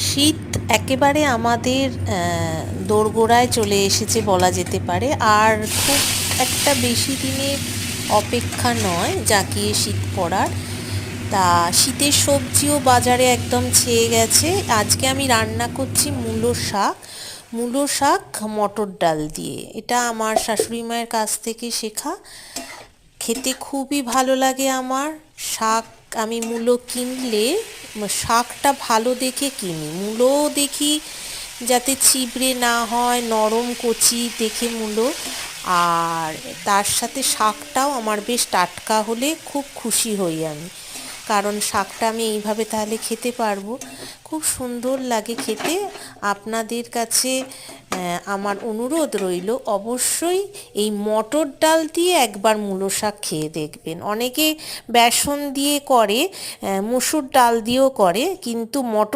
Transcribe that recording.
শীত একেবারে আমাদের দোরগোড়ায় চলে এসেছে বলা যেতে পারে। আর খুব একটা বেশি দিনের অপেক্ষা নয় জাঁকিয়ে শীত পড়ার। তা শীতের সবজিও বাজারে একদম ছেয়ে গেছে। আজকে আমি রান্না করছি মূলো শাক মটর ডাল দিয়ে। এটা আমার শাশুড়ি মায়ের কাছ থেকে শেখা। খেতে খুবই ভালো লাগে আমার। শাক আমি মূলো কিনলে শাকটা ভালো দেখে কিনি, মূলোও দেখি যাতে ছিবড়ে না হয়, নরম কচি দেখে মূলো। আর তার সাথে শাকটাও আমার বেশ টাটকা হলে খুব খুশি হই আমি, কারণ শাকটা আমি এইভাবে তাহলে খেতে পারবো। খুব সুন্দর লাগে খেতে। আপনাদের কাছে আমার অনুরোধ রইল, অবশ্যই এই মটর ডাল দিয়ে একবার মূলো শাক খেয়ে দেখবেন। অনেকে বেসন দিয়ে করে, মুসুর ডাল দিয়েও করে, কিন্তু মটর